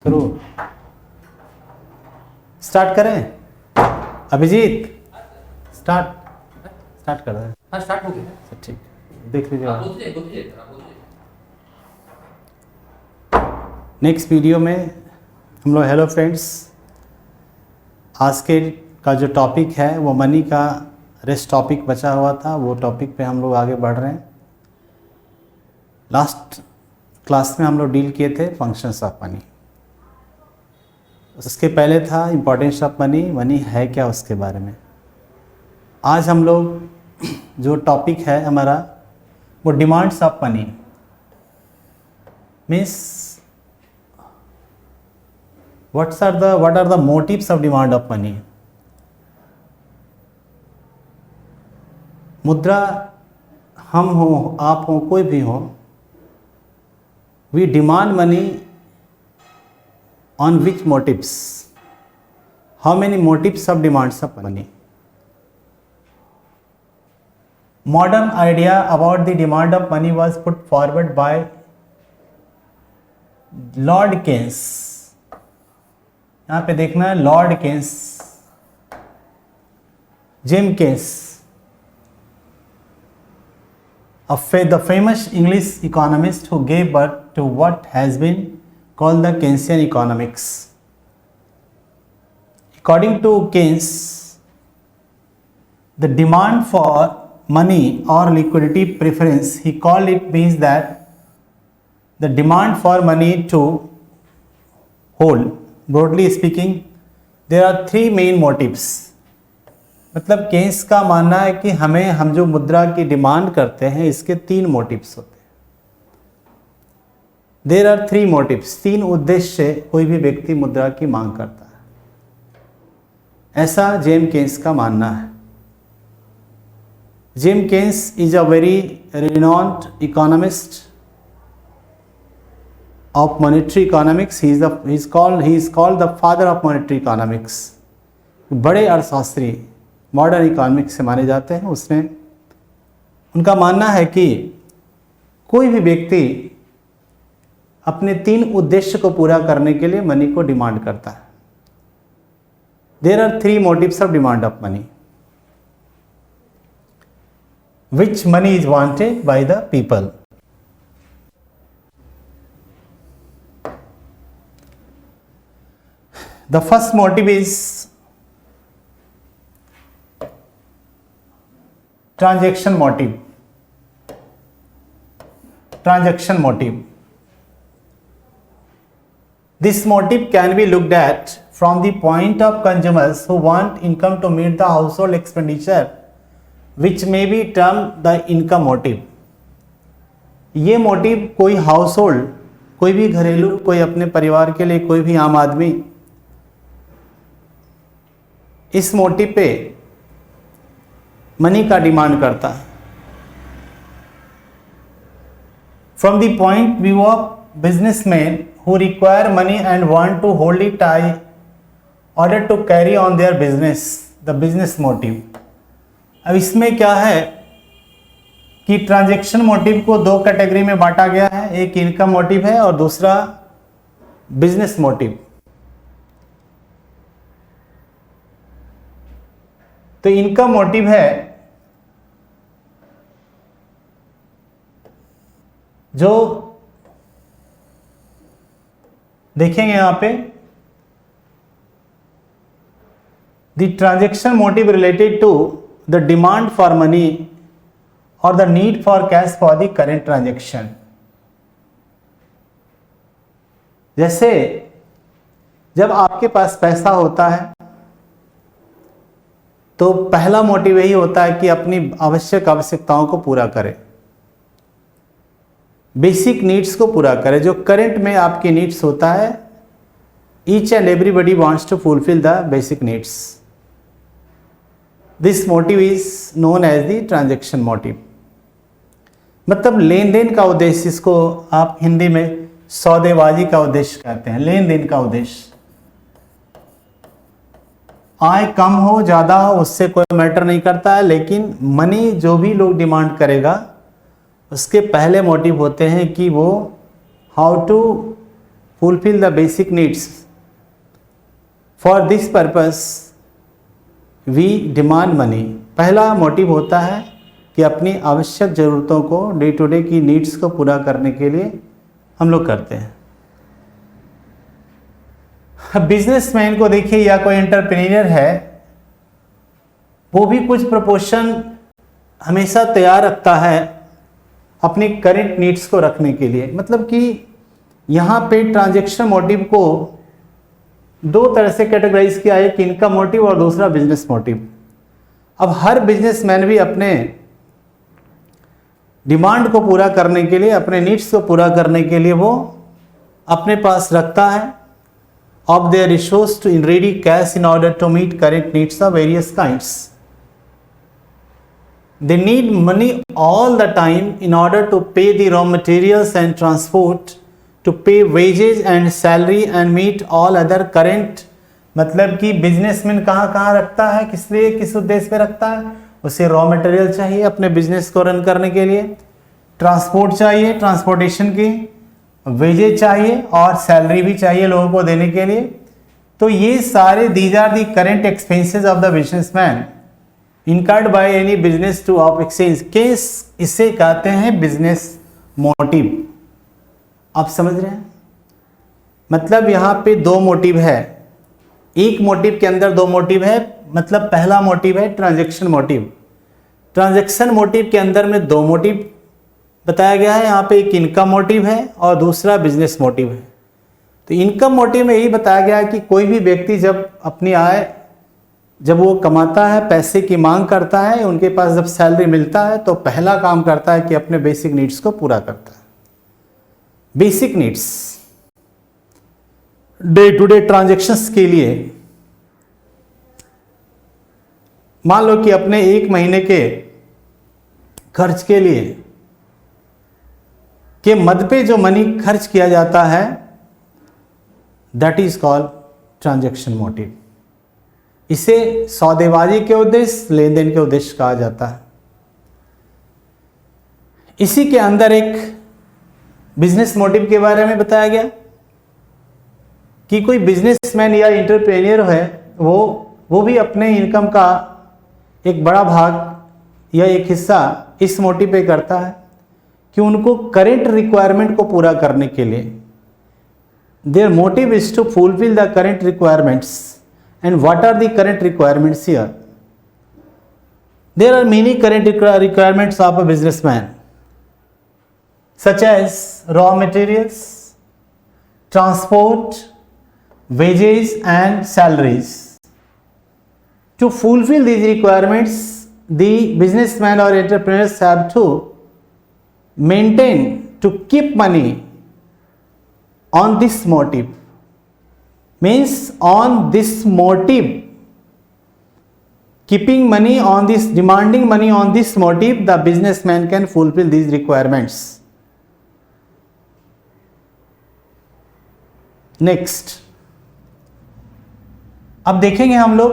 करो, स्टार्ट करें। अभिजीत स्टार्ट कर रहे हैं। हाँ स्टार्ट हो गया। अच्छा ठीक, देख लीजिए। आप बोलिए। नेक्स्ट वीडियो में हम लोग, हेलो फ्रेंड्स, आज के का जो टॉपिक है वो मनी का रेस्ट टॉपिक बचा हुआ था, वो टॉपिक पे हम लोग आगे बढ़ रहे हैं। लास्ट क्लास में हम लोग डील किए थे फंक्शंस ऑफ मनी। उसके पहले था इम्पोर्टेंस ऑफ मनी, मनी है क्या उसके बारे में। आज हम लोग जो टॉपिक है हमारा वो demands of money, means what are the motives of demand of money। मुद्रा हम हो, आप हो, कोई भी हो, we demand money on which motives? How many motives of demands of money? Modern idea about the demand of money was put forward by Lord Keynes। यहाँ पे देखना है Lord Keynes, James Keynes, the famous English economist who gave birth to what has been called the Keynesian economics. According to Keynes, the demand for money और liquidity preference, he called it means that the demand for money to hold, broadly speaking there are three main motives। मतलब Keynes का मानना है कि हम जो मुद्रा की डिमांड करते हैं इसके तीन मोटिव्स होते हैं। देयर आर थ्री मोटिव्स, तीन उद्देश्य से कोई भी व्यक्ति मुद्रा की मांग करता है, ऐसा जेम केन्स का मानना है। James Keynes is a very renowned economist of monetary economics। he is called the father of monetary economics। बड़े अर्थशास्त्री मॉडर्न इकोनॉमिक्स से माने जाते हैं। उसने, उनका मानना है कि कोई भी व्यक्ति अपने तीन उद्देश्य को पूरा करने के लिए मनी को डिमांड करता है। There are three motives of demand of money, which money is wanted by the people. The first motive is transaction motive। Transaction motive. This motive can be looked at from the point of consumers who want income to meet the household expenditure, which may be termed the income motive। ये motive कोई household, कोई भी घरेलू, कोई अपने परिवार के लिए, कोई भी आम आदमी इस मोटिव पे मनी का डिमांड करता है। From the point view of businessman who require money and want to hold it I order to carry on their business, the business motive. अब इसमें क्या है कि ट्रांजैक्शन मोटिव को दो कैटेगरी में बांटा गया है, एक इनकम मोटिव है और दूसरा बिजनेस मोटिव। तो इनकम मोटिव है जो देखेंगे यहां पे, the transaction motive related to the demand for money और the need for cash for the current transaction. जैसे जब आपके पास पैसा होता है तो पहला मोटिव यही होता है कि अपनी आवश्यकताओं को पूरा करे, बेसिक नीड्स को पूरा करे, जो करंट में आपकी नीड्स होता है। Each and everybody wants to fulfil the basic needs. This motive is known as the transaction motive. मतलब लेन देन का उद्देश्य, इसको आप हिंदी में सौदेबाजी का उद्देश्य कहते हैं। लेन देन का उद्देश्य, आय कम हो ज़्यादा हो उससे कोई मैटर नहीं करता है, लेकिन मनी जो भी लोग डिमांड करेगा उसके पहले मोटिव होते हैं कि वो how to fulfill the basic needs. For this purpose we demand money. पहला मोटिव होता है कि अपनी आवश्यक ज़रूरतों को, डे टू डे की नीड्स को पूरा करने के लिए हम लोग करते हैं। बिजनेसमैन को देखिए या कोई एंटरप्रेन्योर है, वो भी कुछ प्रोपोर्शन हमेशा तैयार रखता है अपनी करंट नीड्स को रखने के लिए। मतलब कि यहाँ पे ट्रांजैक्शन मोटिव को दो तरह से कैटेगराइज किया है, एक इनकम मोटिव और दूसरा बिजनेस मोटिव। अब हर बिजनेसमैन भी अपने डिमांड को पूरा करने के लिए, अपने नीड्स को पूरा करने के लिए वो अपने पास रखता है of their resource to in ready cash in order to meet current needs of various kinds. They need money all the time in order to pay the raw materials and transport, to pay wages and salary and meet all other current. मतलब कि businessman कहाँ कहाँ रखता है, किस लिए, किस उद्देश्य पे रखता है? उसे रॉ मटेरियल चाहिए अपने बिजनेस को रन करने के लिए, ट्रांसपोर्ट चाहिए, ट्रांसपोर्टेशन की वेजेज चाहिए और सैलरी भी चाहिए लोगों को देने के लिए। तो ये सारे these are the current expenses of the businessman incurred by any business to of exchange case. इसे कहते हैं बिजनेस मोटिव। आप समझ रहे हैं? मतलब यहाँ पे दो मोटिव है, एक मोटिव के अंदर दो मोटिव है। मतलब पहला मोटिव है ट्रांजैक्शन मोटिव। ट्रांजैक्शन मोटिव के अंदर में दो मोटिव बताया गया है। यहाँ पे एक इनकम मोटिव है और दूसरा बिजनेस मोटिव है। तो इनकम मोटिव में यही बताया गया है कि कोई भी व्यक्ति जब अपनी आय, जब वो कमाता है, पैसे की मांग करता है, उनके पास जब सैलरी मिलता है तो पहला काम करता है कि अपने बेसिक नीड्स को पूरा करता है। Basic needs day to day transactions के लिए, मान लो कि अपने एक महीने के खर्च के लिए के मद पे जो मनी खर्च किया जाता है, that is called transaction motive. इसे सौदेबाजी के उद्देश्य, लेन देन के उद्देश्य कहा जाता है। इसी के अंदर एक बिजनेस मोटिव के बारे में बताया गया कि कोई बिजनेसमैन या एंटरप्रेन्योर है, वो भी अपने इनकम का एक बड़ा भाग या एक हिस्सा इस मोटिव पे करता है कि उनको करेंट रिक्वायरमेंट को पूरा करने के लिए, their motive is to fulfil the current requirements. And what are the current requirements here? There are many current requirements of a businessman such as raw materials, transport, wages and salaries. To fulfill these requirements, the businessman or entrepreneurs have to maintain, to keep money on this motive. Means on this motive, keeping money on this, demanding money on this motive, the businessman can fulfill these requirements. Next, अब देखेंगे हम लोग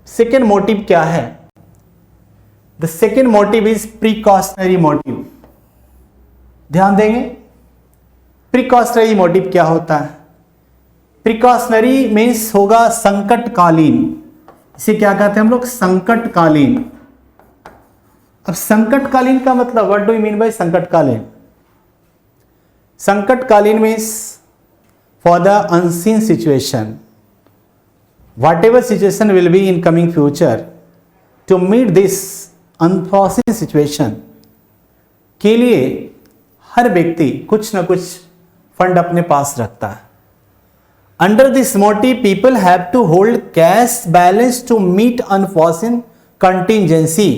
second motive क्या है। The second motive is precautionary motive. ध्यान देंगे precautionary motive क्या होता है। प्रिकॉशनरी मीन्स होगा संकटकालीन। इसे क्या कहते हैं हम लोग? संकटकालीन। अब संकटकालीन का मतलब what do you mean by संकटकालीन? संकटकालीन means for the unseen situation, whatever situation will be in coming future, to meet this unforeseen situation के लिए हर व्यक्ति कुछ ना कुछ फंड अपने पास रखता है। Under this motive, people have to hold cash balance to meet unforeseen contingency।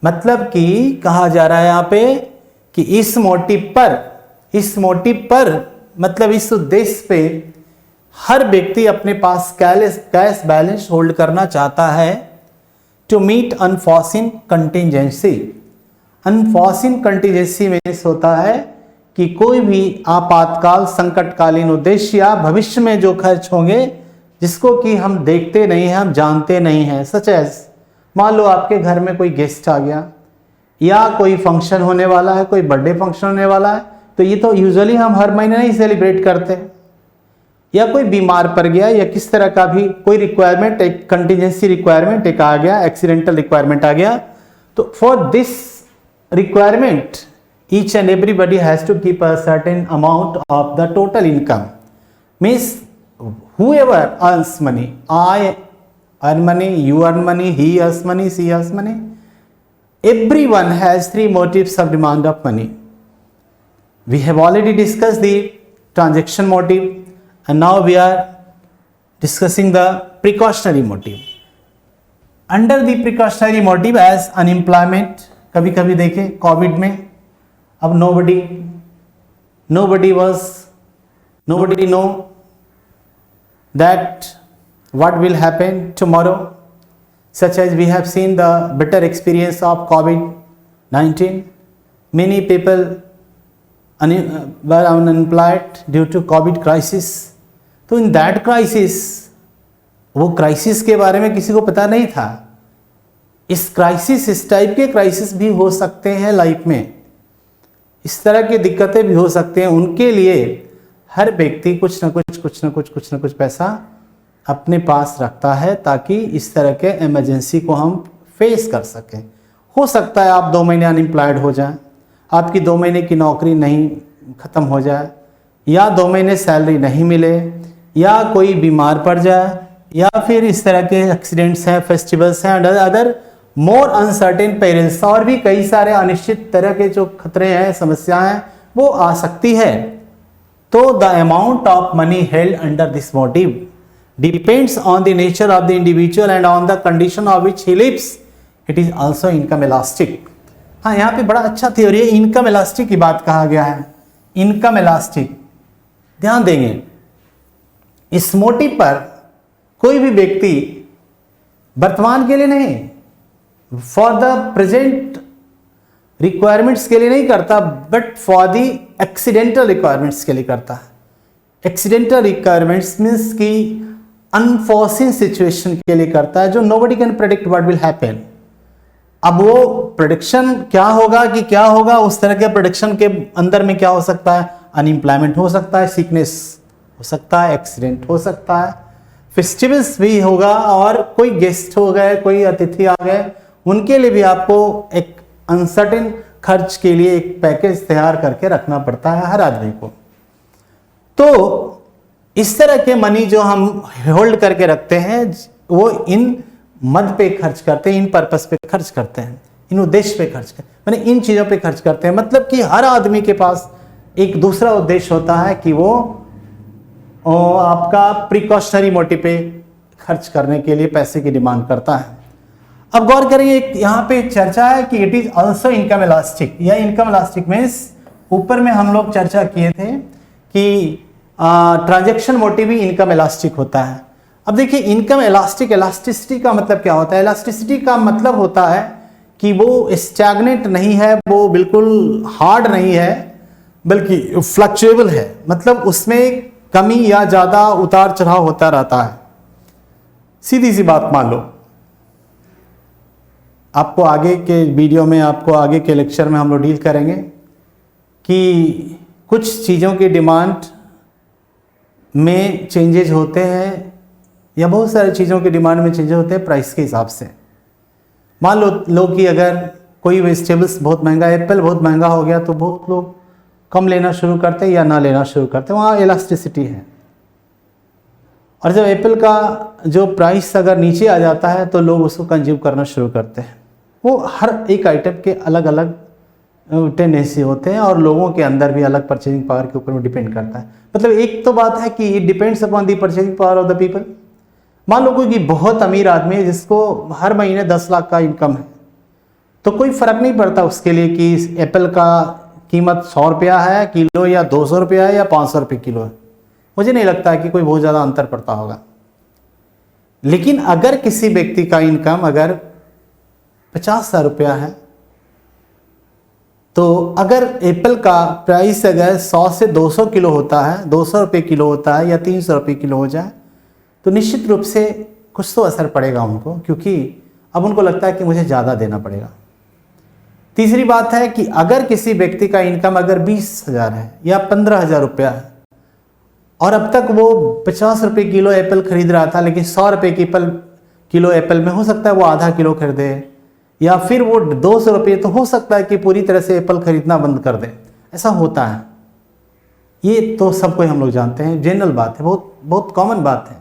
मतलब कि कहा जा रहा है यहाँ पे कि इस मोटिव पर मतलब इस उद्देश्य पे हर व्यक्ति अपने पास कैश बैलेंस होल्ड करना चाहता है to meet unforeseen contingency. Unforeseen contingency means होता है कि कोई भी आपातकाल संकटकालीन उद्देश्य या भविष्य में जो खर्च होंगे जिसको कि हम देखते नहीं हैं, हम जानते नहीं हैं। सच एज मान लो आपके घर में कोई गेस्ट आ गया या कोई फंक्शन होने वाला है, कोई बर्थडे फंक्शन होने वाला है, तो ये तो यूजुअली हम हर महीने नहीं सेलिब्रेट करते, या कोई बीमार पड़ गया या किस तरह का भी कोई रिक्वायरमेंट, एक कंटिजेंसी रिक्वायरमेंट एक आ गया, एक्सीडेंटल रिक्वायरमेंट आ गया, तो for this requirement each and everybody has to keep a certain amount of the total income. Means whoever earns money, I earn money, you earn money, he earns money, she earns money. Everyone has three motives of demand of money. We have already discussed the transaction motive and now we are discussing the precautionary motive. Under the precautionary motive as unemployment, कभी कभी देखें Covid में, अब nobody know that what will happen tomorrow, such as we have seen the bitter experience of COVID-19. Many people were unemployed due to COVID crisis. तो in that crisis, वो crisis के बारे में किसी को पता नहीं था। इस क्राइसिस, इस टाइप के क्राइसिस भी हो सकते हैं लाइफ में, इस तरह की दिक्कतें भी हो सकते हैं। उनके लिए हर व्यक्ति कुछ ना कुछ पैसा अपने पास रखता है ताकि इस तरह के इमरजेंसी को हम फेस कर सकें। हो सकता है आप 2 महीने अनएम्प्लॉयड हो जाएं, आपकी 2 महीने की नौकरी नहीं ख़त्म हो जाए, या 2 महीने सैलरी नहीं मिले, या कोई बीमार पड़ जाए, या फिर इस तरह के एक्सीडेंट्स हैं, फेस्टिवल्स हैं, अदर मोर अनसर्टेन पेरिल्स, और भी कई सारे अनिश्चित तरह के जो खतरे हैं, समस्याएं हैं, वो आ सकती है। तो the amount of money held under this motive depends on the nature of the individual and on the condition of which he lives. It is also income elastic. हाँ, यहाँ पे बड़ा अच्छा थ्योरी है, इनकम इलास्टिक की बात कहा गया है। इनकम इलास्टिक, ध्यान देंगे इस मोटिव पर कोई भी व्यक्ति वर्तमान के लिए नहीं, फॉर द प्रेजेंट रिक्वायरमेंट्स के लिए नहीं करता, but for the accidental requirements के लिए करता है। एक्सीडेंटल रिक्वायरमेंट्स मीन्स की अनफोर्सिन सिचुएशन के लिए करता है, जो nobody can predict what will happen. अब वो प्रेडिक्शन क्या होगा कि क्या होगा, उस तरह के प्रेडिक्शन के अंदर में क्या हो सकता है, अनएम्प्लॉयमेंट हो सकता है, सिकनेस हो सकता है, एक्सीडेंट हो सकता है, फेस्टिवल्स भी होगा, और कोई गेस्ट हो गए, कोई अतिथि आ गए, उनके लिए भी आपको एक अनसर्टेन खर्च के लिए एक पैकेज तैयार करके रखना पड़ता है हर आदमी को। तो इस तरह के मनी जो हम होल्ड करके रखते हैं, वो इन मद पे खर्च करते हैं, इन पर्पस पे खर्च करते हैं, इन उद्देश्य पे खर्च करते हैं, माने इन चीज़ों पे खर्च करते हैं। मतलब कि हर आदमी के पास एक दूसरा उद्देश्य होता है कि वो आपका प्रिकॉशनरी मोटिव पे खर्च करने के लिए पैसे की डिमांड करता है। अब गौर करेंगे, एक यहाँ पे चर्चा है कि it is also income elastic, या इनकम इलास्टिक मीन्स, ऊपर में हम लोग चर्चा किए थे कि ट्रांजैक्शन मोटिव भी इनकम इलास्टिक होता है। अब देखिए इनकम इलास्टिक, इलास्टिसिटी का मतलब क्या होता है? इलास्टिसिटी का मतलब होता है कि वो स्टैग्नेंट नहीं है, वो बिल्कुल हार्ड नहीं है, बल्कि फ्लक्चुएबल है। मतलब उसमें कमी या ज़्यादा उतार चढ़ाव होता रहता है। सीधी सी बात मान लो, आपको आगे के वीडियो में, आपको आगे के लेक्चर में हम लोग डील करेंगे कि कुछ चीज़ों की डिमांड में चेंजेज होते हैं, या बहुत सारी चीज़ों की डिमांड में चेंजेज होते हैं प्राइस के हिसाब से। मान लो कि अगर कोई वेजिटेबल्स बहुत महंगा, एप्पल बहुत महंगा हो गया, तो बहुत लोग कम लेना शुरू करते हैं या ना लेना शुरू करते हैं, वहाँ इलास्टिसिटी है। और जब एप्पल का जो प्राइस अगर नीचे आ जाता है तो लोग उसको कंज्यूम करना शुरू करते हैं। वो हर एक आइटम के अलग अलग टेंडेंसी होते हैं, और लोगों के अंदर भी अलग परचेजिंग पावर के ऊपर डिपेंड करता है। मतलब एक तो बात है कि it depends upon the purchasing power of the people. मान लो कोई बहुत अमीर आदमी है जिसको हर महीने 10 लाख का इनकम है, तो कोई फ़र्क नहीं पड़ता उसके लिए कि एप्पल का कीमत 100 रुपया है किलो, या 200 रुपया है, या 500 रुपये किलो है। मुझे नहीं लगता है कि कोई बहुत ज़्यादा अंतर पड़ता होगा। लेकिन अगर किसी व्यक्ति का इनकम अगर 50,000 रुपया है, तो अगर एप्पल का प्राइस अगर 100 से 200 किलो होता है, 200 रुपये किलो होता है, या 300 रुपये किलो हो जाए, तो निश्चित रूप से कुछ तो असर पड़ेगा उनको, क्योंकि अब उनको लगता है कि मुझे ज़्यादा देना पड़ेगा। तीसरी बात है कि अगर किसी व्यक्ति का इनकम अगर 20,000 है या 15,000 रुपया है, और अब तक वो 50 रुपये किलो एप्पल खरीद रहा था, लेकिन 100 रुपये की किलो एप्पल में हो सकता है वो आधा किलो खरीदे, या फिर वो 200 रुपये तो हो सकता है कि पूरी तरह से एप्पल खरीदना बंद कर दे। ऐसा होता है, ये तो सब कोई हम लोग जानते हैं, जनरल बात है, बहुत बहुत कॉमन बात है।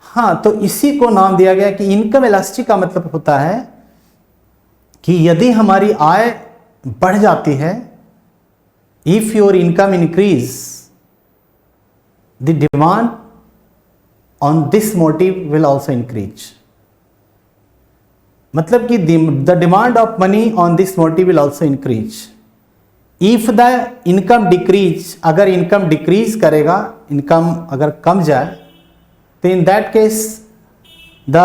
हाँ, तो इसी को नाम दिया गया कि इनकम इलास्टिक का मतलब होता है कि यदि हमारी आय बढ़ जाती है, if your income increase, the demand on this motive will also increase. मतलब कि the demand of money on this motive will also increase. If the income decrease, अगर इनकम डिक्रीज करेगा, इनकम अगर कम जाए, तो in that case the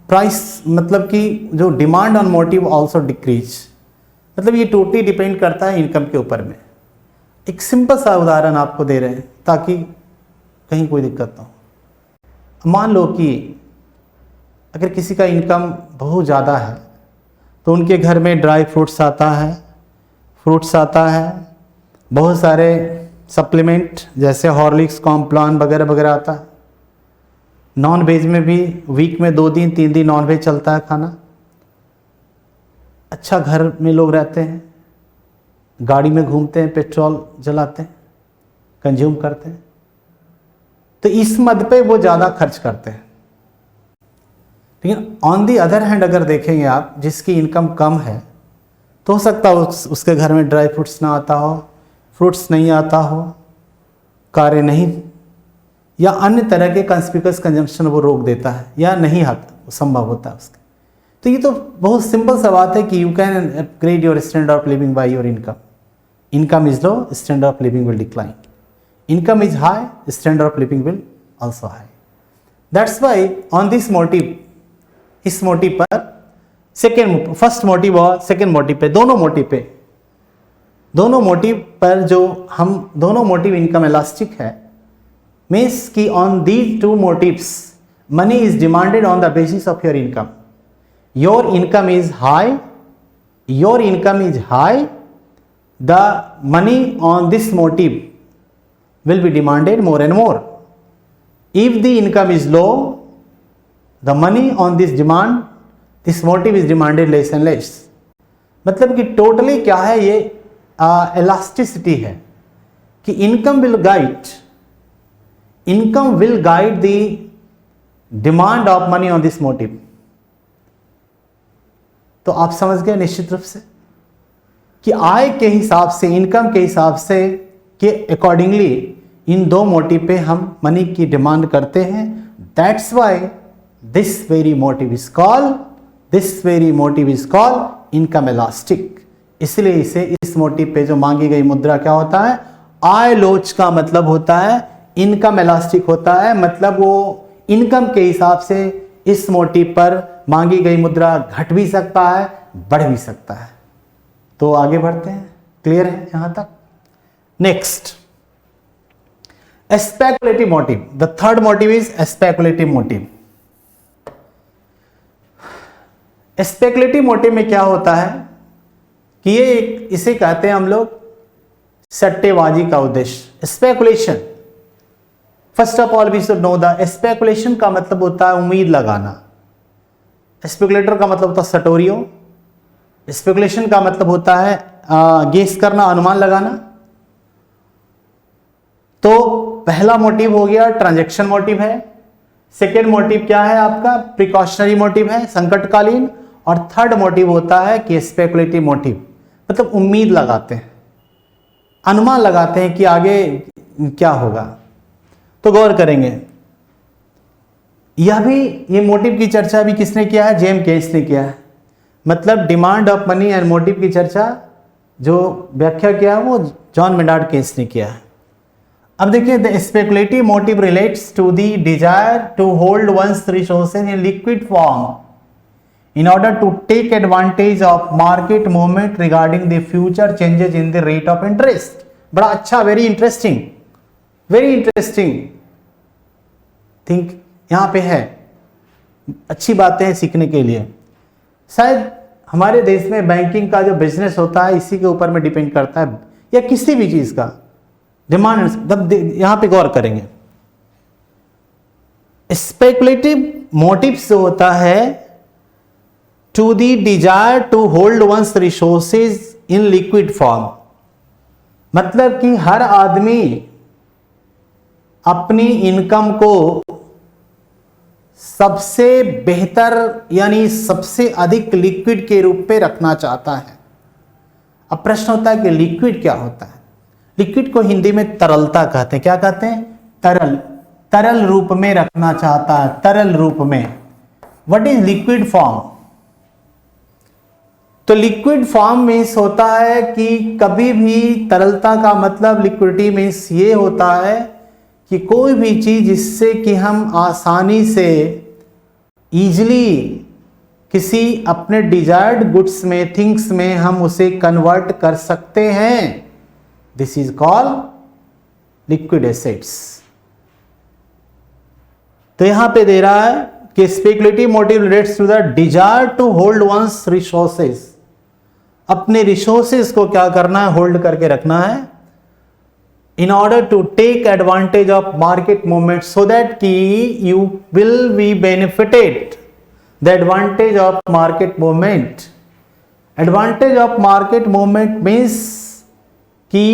price, मतलब कि जो demand on motive also decrease. मतलब ये टोटली डिपेंड करता है इनकम के ऊपर में। एक सिंपल सा उदाहरण आपको दे रहे हैं ताकि कहीं कोई दिक्कत ना हो। मान लो कि अगर किसी का इनकम बहुत ज़्यादा है तो उनके घर में ड्राई फ्रूट्स आता है, बहुत सारे सप्लीमेंट जैसे हॉर्लिक्स, कॉम्प्लान वगैरह वगैरह आता है। नॉन वेज में भी वीक में 2 दिन 3 दिन नॉन वेज चलता है खाना। अच्छा घर में लोग रहते हैं, गाड़ी में घूमते हैं, पेट्रोल जलाते हैं, कंज्यूम करते हैं, तो इस मद पे वो ज़्यादा खर्च करते हैं। लेकिन ऑन दी अदर हैंड अगर देखेंगे आप, जिसकी इनकम कम है, तो हो सकता है उसके घर में ड्राई फ्रूट्स ना आता हो, फ्रूट्स नहीं आता हो, कारें नहीं, या अन्य तरह के कंस्पिकुअस कंजम्पशन वो रोक देता है या नहीं आता, संभव होता है उसके। तो ये तो बहुत सिंपल सा बात है कि you can upgrade your standard of living by your income. Income is low, standard of living will decline. Income is high, standard of living will also high. That's why on this motive, इस motive पर, first motive और second motive पे, दोनों motive पर जो हम दोनों motive income elastic है, मीन्स कि on these 2 motives money is demanded on the basis of your income. Your income is high, the money on this motive will be demanded more and more. If the income is low, the money on this motive is demanded less and less. मतलब कि totally क्या है, ये elasticity है कि income will guide the demand of money on this motive. तो आप समझ गए निश्चित रूप से कि आय के हिसाब से, इनकम के हिसाब से के अकॉर्डिंगली इन 2 मोटिव पे हम मनी की डिमांड करते हैं। That's why this very motive is called income elastic. इसलिए इसे, इस मोटिव पे जो मांगी गई मुद्रा क्या होता है, आय लोच का मतलब होता है इनकम इलास्टिक होता है। मतलब वो इनकम के हिसाब से इस मोटिव पर मांगी गई मुद्रा घट भी सकता है, बढ़ भी सकता है। तो आगे बढ़ते हैं, क्लियर है यहां तक? Next, speculative motive. The third motive is speculative motive. Speculative motive में क्या होता है कि ये इसे कहते हैं हम लोग सट्टेबाजी का उद्देश्य, speculation. First of all we should know the speculation का मतलब होता है उम्मीद लगाना। स्पेकुलेटर का मतलब होता है सटोरियो। स्पेकुलेशन का मतलब होता है गेस करना, अनुमान लगाना। तो पहला मोटिव हो गया ट्रांजैक्शन मोटिव है। सेकेंड मोटिव क्या है आपका, प्रिकॉशनरी मोटिव है, संकटकालीन। और थर्ड मोटिव होता है कि स्पेकुलेटिव मोटिव, मतलब उम्मीद लगाते हैं, अनुमान लगाते हैं कि आगे क्या होगा। तो गौर करेंगे, ये मोटिव की चर्चा भी किसने किया है, जेम्स केन्स ने किया है। मतलब demand of money and motive की चर्चा जो व्याख्या किया है वो जॉन मेनार्ड केन्स ने किया है। अब देखिए, the speculative motive relates to the desire to hold one's resources in liquid form in order to take advantage of market movement regarding the future changes in the rate of interest। बड़ा अच्छा, very interesting think यहाँ पे है, अच्छी बातें हैं सीखने के लिए। शायद हमारे देश में बैंकिंग का जो बिजनेस होता है इसी के ऊपर में डिपेंड करता है, या किसी भी चीज़ का, डिमांड, यहां पे गौर करेंगे। स्पेकुलेटिव मोटिव्स जो होता है to the desire to hold one's resources in liquid form, मतलब कि हर आदमी अपनी इनकम को सबसे बेहतर यानी सबसे अधिक लिक्विड के रूप में रखना चाहता है। अब प्रश्न होता है कि लिक्विड क्या होता है? लिक्विड को हिंदी में तरलता कहते हैं। क्या कहते हैं? तरल, तरल रूप में रखना चाहता है, तरल रूप में। What is liquid form? तो लिक्विड फॉर्म मीन्स होता है कि कभी भी तरलता का मतलब लिक्विडिटी मीन्स ये होता है कि कोई भी चीज जिससे कि हम आसानी से इजीली किसी अपने डिजायर्ड गुड्स में, थिंग्स में हम उसे कन्वर्ट कर सकते हैं, this is called liquid assets. तो यहां पे दे रहा है कि speculative motive relates to the desire to hold one's resources, अपने रिसोर्सेज को क्या करना है? होल्ड करके रखना है। in order to take advantage of market movement so that कि you will be benefited the advantage of market movement. Advantage of market movement means कि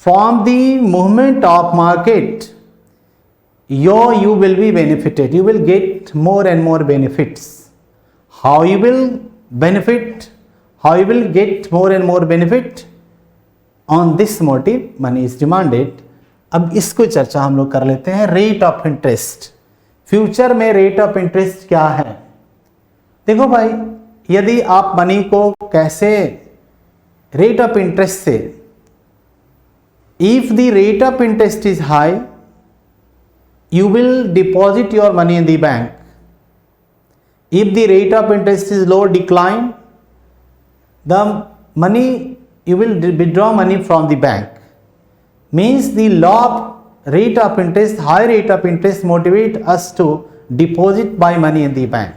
from the movement of market you will be benefited, you will get more and more benefits. How you will benefit, how you will get more and more benefit? On this motive money is demanded. अब इसको चर्चा हम लोग कर लेते हैं। Rate of interest, future में rate of interest क्या है? देखो भाई, यदि आप मनी को कैसे रेट ऑफ इंटरेस्ट से, if the rate of interest is high you will deposit your money in the bank. If the rate of interest is low, decline, the money you will withdraw money from the bank. Means the law of rate of interest, high rate of interest motivate us to deposit buy money in the bank.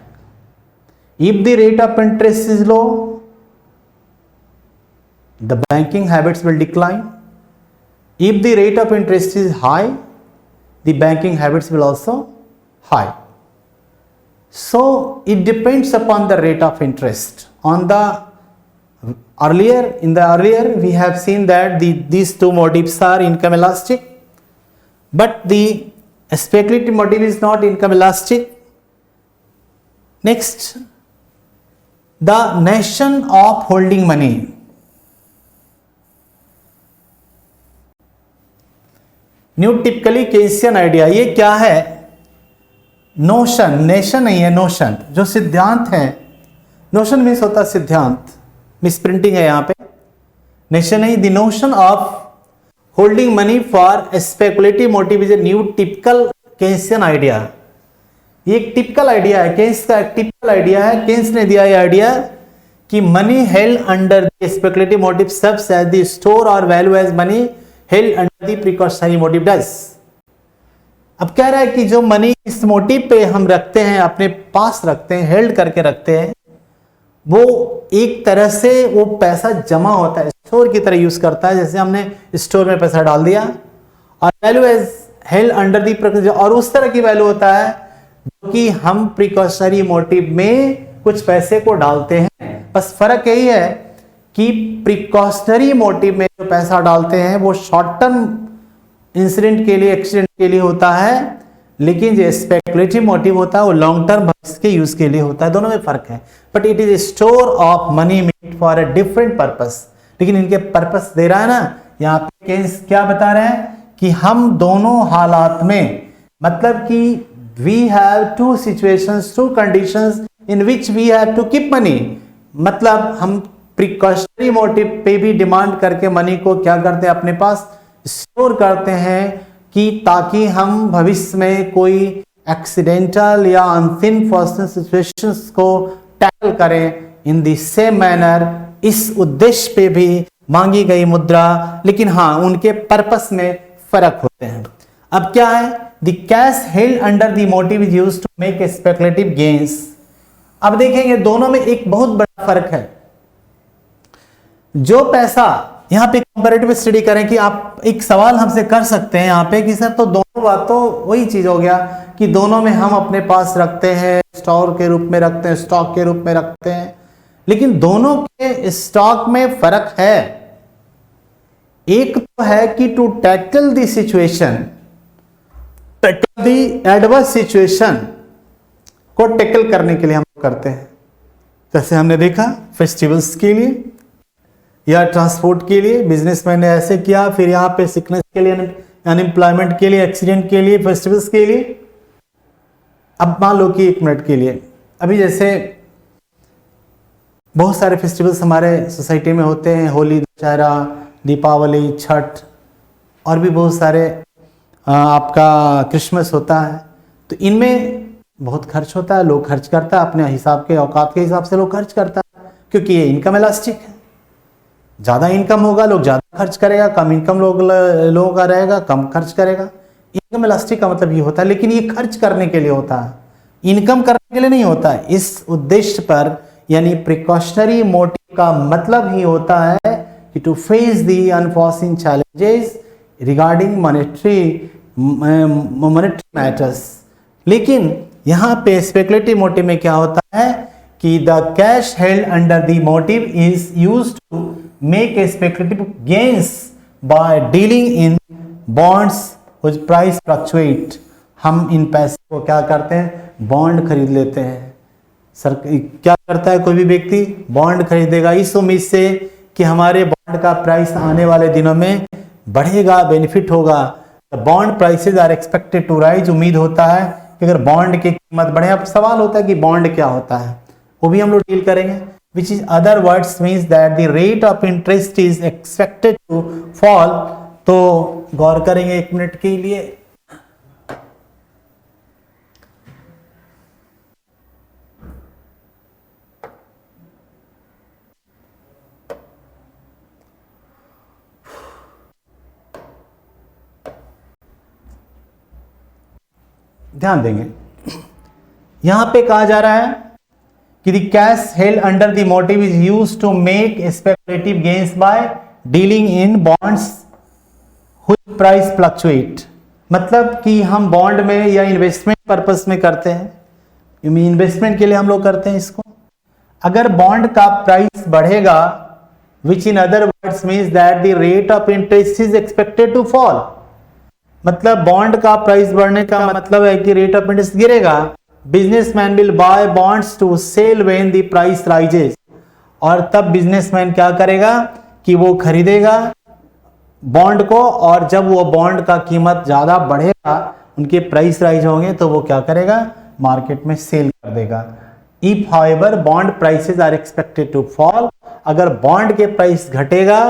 If the rate of interest is low, the banking habits will decline. If the rate of interest is high, the banking habits will also high. So it depends upon the rate of interest. On the earlier we have seen that these two motives are income elastic, but the speculative motive is not income elastic. Next, the nation of holding money. New typically cation idea, ये क्या है? Notion, nation नहीं है, notion जो सिद्धांत है। Notion means होता है सिद्धांत, मिसप्रिंटिंग है यहाँ पे। नेशन नहीं, the notion of holding money for speculative motive is a new typical cation idea. ये एक टिपिकल आइडिया है, केन्स का एक टिपिकल आइडिया है। केन्स ने दिया ये आइडिया कि money held under the speculative motive serves as the store और value as money held under the precautionary motive does. अब कह रहा है कि जो मनी इस मोटिव पे हम रखते हैं, अपने पास रखते हैं, हेल्ड करके रखते हैं, वो एक तरह से वो पैसा जमा होता है, स्टोर की तरह यूज करता है। जैसे हमने स्टोर में पैसा डाल दिया, और value as held under the, और उस तरह की वैल्यू होता है जो कि हम प्रिकॉशनरी मोटिव में कुछ पैसे को डालते हैं। बस फर्क यही है कि प्रिकॉशनरी मोटिव में जो पैसा डालते हैं वो शॉर्ट टर्म इंसिडेंट के लिए, एक्सीडेंट के लिए होता है, लेकिन जो स्पेकुलेटिव मोटिव होता है वो लॉन्ग टर्म भविष्य के यूज के लिए होता है। दोनों में फर्क है, but it is a store of money made for a different purpose. लेकिन इनके पर्पस दे रहा है ना, यहाँ पे केस क्या बता रहे हैं कि हम दोनों हालात में, मतलब कि we have two situations, two conditions in which we have to keep money, मतलब हम प्रिकॉशनरी मोटिव पे भी डिमांड करके मनी को क्या करते हैं, अपने पास स्टोर करते हैं, कि ताकि हम भविष्य में कोई एक्सीडेंटल या अनफॉर्चुनेट सिचुएशंस को टैकल करें। इन द सेम मैनर इस उद्देश्य पे भी मांगी गई मुद्रा, लेकिन हाँ उनके पर्पस में फर्क होते हैं। अब क्या है? The cash held under the motive is used to make speculative gains. अब देखेंगे दोनों में एक बहुत बड़ा फर्क है। जो पैसा यहाँ पे कंपैरेटिव स्टडी करें कि आप एक सवाल हमसे कर सकते हैं यहाँ पे कि सर तो दोनों बात तो वही चीज हो गया कि दोनों में हम अपने पास रखते हैं, स्टोर के रूप में रखते हैं, स्टॉक के रूप में रखते हैं, लेकिन दोनों के स्टॉक में फर्क है। एक तो है कि to tackle the situation, tackle the adverse situation को टैकल करने के लिए हम करते हैं, जैसे हमने देखा फेस्टिवल्स के लिए या ट्रांसपोर्ट के लिए बिजनेसमैन ने ऐसे किया, फिर यहाँ पे सिकनेस के लिए, अनएम्प्लॉयमेंट के लिए, एक्सीडेंट के लिए, फेस्टिवल्स के लिए। अब मान लो कि 1 मिनट के लिए, अभी जैसे बहुत सारे फेस्टिवल्स हमारे सोसाइटी में होते हैं, होली, दशहरा, दीपावली, छठ और भी बहुत सारे, आपका क्रिसमस होता है। तो इनमें बहुत खर्च होता है, लोग खर्च करता है अपने हिसाब के, औकात के हिसाब से लोग खर्च करता है, क्योंकि ये इनकम इलास्टिक है। ज़्यादा इनकम होगा लोग ज़्यादा खर्च करेगा, कम इनकम लोगों का रहेगा कम खर्च करेगा। इनकम इलास्टिक का मतलब ये होता है, लेकिन ये खर्च करने के लिए होता है, इनकम करने के लिए नहीं होता है। इस उद्देश्य पर यानी प्रिकॉशनरी मोटिव का मतलब ही होता है कि to face the unforeseen challenges regarding monetary matters. लेकिन यहाँ पे स्पेकुलेटिव मोटिव में क्या होता है कि the cash held under the motive is used to make a speculative gains by dealing in bonds which price fluctuate. हम इन पैसे को क्या करते हैं, बॉन्ड खरीद लेते हैं। सर क्या करता है, कोई भी व्यक्ति बॉन्ड खरीदेगा इस उम्मीद से कि हमारे बॉन्ड का प्राइस आने वाले दिनों में बढ़ेगा, बेनिफिट होगा। Bond prices are expected to rise, उम्मीद होता है कि अगर बॉन्ड की कीमत बढ़े। अब सवाल होता है कि बॉन्ड क्या होता है, वो भी हम लोग डील करेंगे। Which is other words means that the rate of interest is expected to fall. तो गौर करेंगे 1 मिनट के लिए। ध्यान देंगे, यहां पे कहा जा रहा है कि the cash held under the motive is used to make speculative gains by dealing in bonds which price fluctuate. मतलब कि हम बॉन्ड में या इन्वेस्टमेंट पर्पस में करते हैं, इन्वेस्टमेंट के लिए हम लोग करते हैं इसको। अगर बॉन्ड का प्राइस बढ़ेगा, which in other words means that the rate of interest is expected to fall. मतलब बॉन्ड का प्राइस बढ़ने का मतलब है कि रेट ऑफ इंटरेस्ट गिरेगा। Businessman will buy bonds to sell when the price rises. और तब बिजनेसमैन क्या करेगा कि वो खरीदेगा बॉन्ड को, और जब वो बॉन्ड का कीमत ज्यादा बढ़ेगा, उनके प्राइस राइज होंगे, तो वो क्या करेगा, मार्केट में सेल कर देगा। If however bond prices are expected to fall, अगर बॉन्ड के प्राइस घटेगा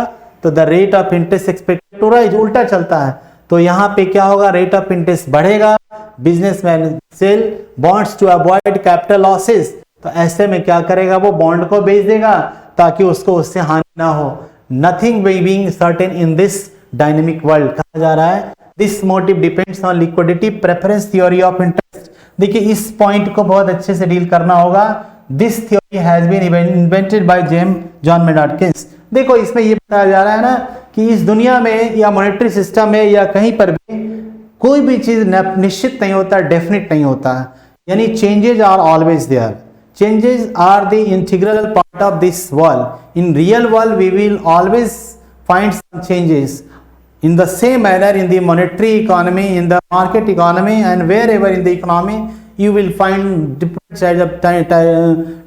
तो the rate of interest expected to rise, उल्टा चलता है। तो यहाँ पे क्या होगा, रेट ऑफ इंटरेस्ट बढ़ेगा, businessman sell bonds to avoid capital losses. तो ऐसे में क्या करेगा, वो बॉन्ड को बेच देगा ताकि उसको उससे हानि ना हो। Nothing being certain in this dynamic world, कहा जा रहा है this motive depends on liquidity preference theory of interest. देखिए इस पॉइंट को बहुत अच्छे से डील करना होगा। This theory has been invented by John Maynard Keynes. देखो इसमें ये बताया जा रहा है ना कि इस दुनिया में या मॉनेटरी सिस्टम में या कहीं पर भी कोई भी चीज निश्चित नहीं होता, डेफिनेट नहीं होता। यानी changes are always there, changes are the integral part of this world. In real world we will always find some changes. In the same manner, in the monetary economy, in the market economy, and wherever in the economy, you will find different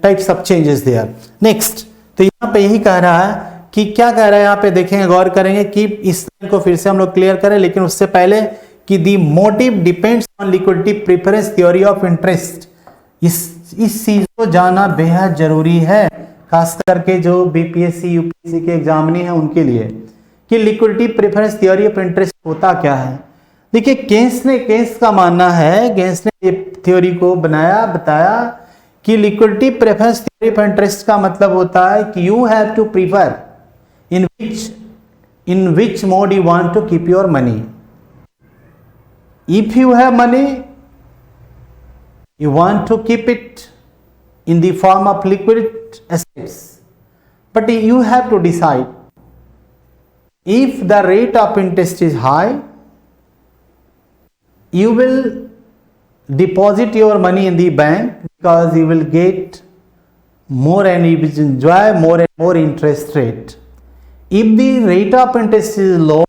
types of changes there. Next, तो यहाँ पे यही कह रहा है कि क्या कह रहा है, यहाँ पे देखेंगे, गौर करेंगे कि इस को फिर से हम लोग क्लियर करें, लेकिन उससे पहले कि the motive depends on liquidity preference theory of interest. इस चीज को जानना बेहद जरूरी है, खास करके जो बीपीएससी यूपीएससी के एग्जामिनी है उनके लिए, कि liquidity preference theory of interest होता क्या है। देखिए केन्स का मानना है, केन्स ने ये थ्योरी को बनाया, बताया कि liquidity preference theory of interest का मतलब होता है कि you have to prefer in which mode you want to keep your money. If you have money, you want to keep it in the form of liquid assets, but you have to decide if the rate of interest is high, you will deposit your money in the bank because you will get more and you will enjoy more and more interest rate. If the rate of interest is low,